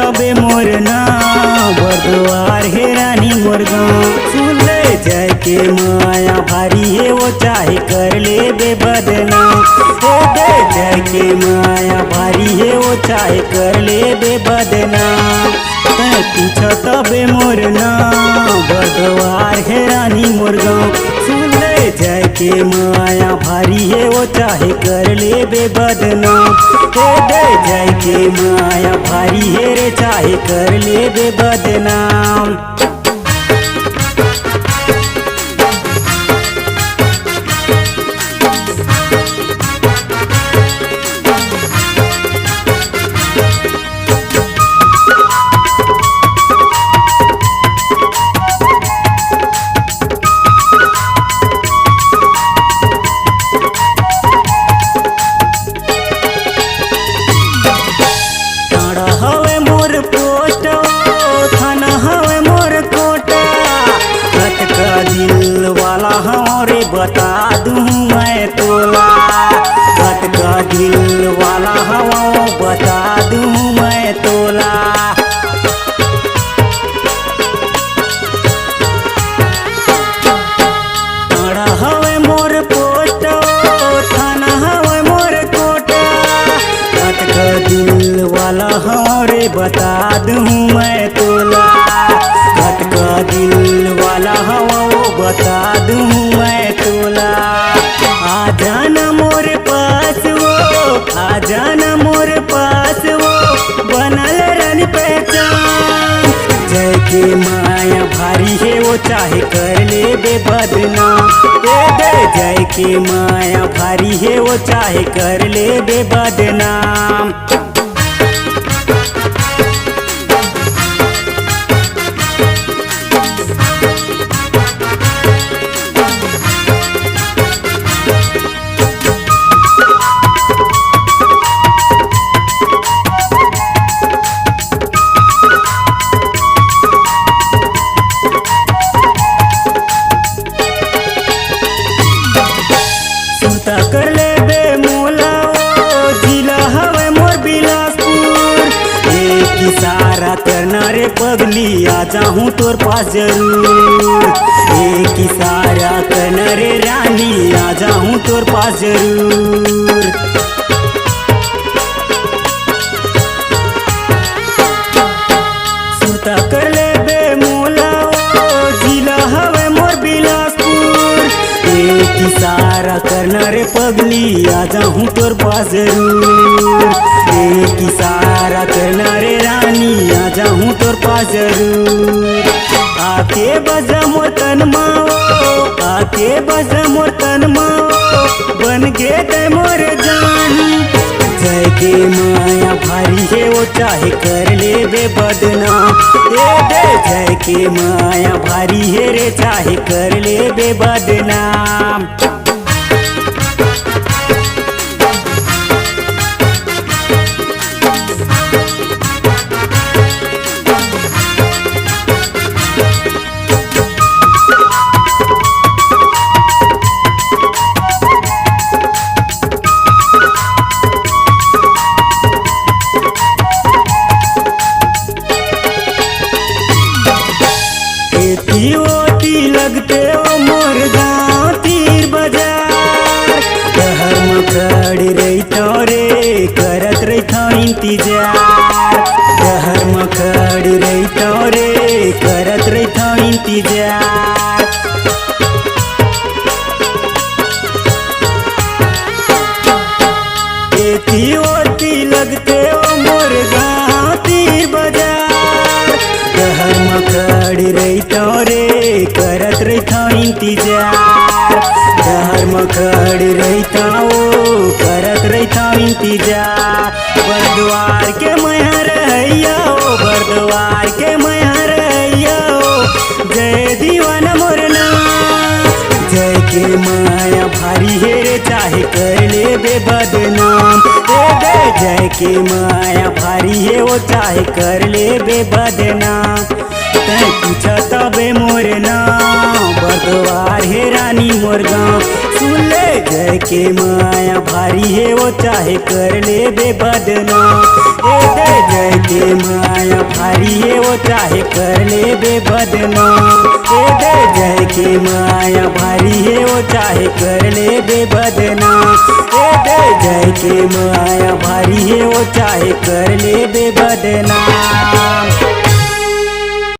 तबे मोर नाम बरद्वार हे रानी मोर गाँव। सुन ले जाय के माया भारी है वो चाहे कर ले बेबदनाम। हे दे जाय के माया भारी है वो चाहे कर ले बेबदनाम। तै पूछ तबे मोर नाम बरद्वार हे रानी मोर गाँव। सुन ले जाय के माया भारी है वो चाहे कर ले बेबदनाम। हे दे जाय के माया भारी है रे चाहे कर ले बेबदनाम। दिल वाला हमारे बता दूँ मैं तोला, बात का दिल वाला हवा बता दूँ मैं तोला। तारा हवे मोर पोस्ट थाना हवे मोर कोटा, बात का दिल वाला हमारे बता दूँ मैं तोला, बात का दिल वाला हवा बता दूँ मैं तोला। आ जाना मोर पास वो, आ जाना मोर पास वो बनल रन पहचान। जय के माया भारी है वो चाहे कर ले बेबदनाम। दे जय के माया भारी है वो चाहे कर ले बेबदनाम। कर ले बे मोला जिला हवे मोर बिलासपुर। एक इशारा करना रे पगली आ जाऊँ तोर पास जरूर। एक इशारा करना रे रानी आ जाऊँ तोर पास जरूर। सुता कर ले बे मोला जिला हवे मोर बिलासपुर। एक इशारा करना रे पगली आ जाऊँ तोर पास जरूर। एक इशारा करना रे रानी आ जाऊँ तोर पास जरूर। आके बजा मोर तन माओ, आके बजा मोर तन माओ बन गे ते मोर जान। जय के माया भारी है वो चाहे कर ले बेबदनाम। दे जय के माया भारी है रे चाहे कर ले बेबदनाम। लगते ओ मोर गाँव तीर बाजार। शहर में खड़ी रहता रे करत रहता इंतजार। शहर में खड़ी रहता रे करत रहता इंतजार। एती ओती लगते ओ मोर गाँव तीर बाजार। शहर में खड़ी रहता रे करत रहता इंतजार। शहर में खड़ी रहता ओ करत रहता इंतजार। बरद्वार के मैया रहैया ओ, बरद्वार के मैया रहैया ओ जय दीवाना मोर नाम। जय के माया भारी है रे चाहे कर ले बेबदनाम। दे जय के माया भारी है वो चाहे कर ले बेबदनाम। तै पूछ तबे मोर नाम बरद्वार हे रानी मोर गाँव। सुन ले जय के माया भारी है वो चाहे कर ले बेबदनाम। ए दे जय के माया भारी है वो चाहे कर ले बेबदनाम। ए दे जय के माया भारी है वो चाहे कर ले बेबदनाम। ए दे जय के माया भारी है वो चाहे कर ले बेबदनाम।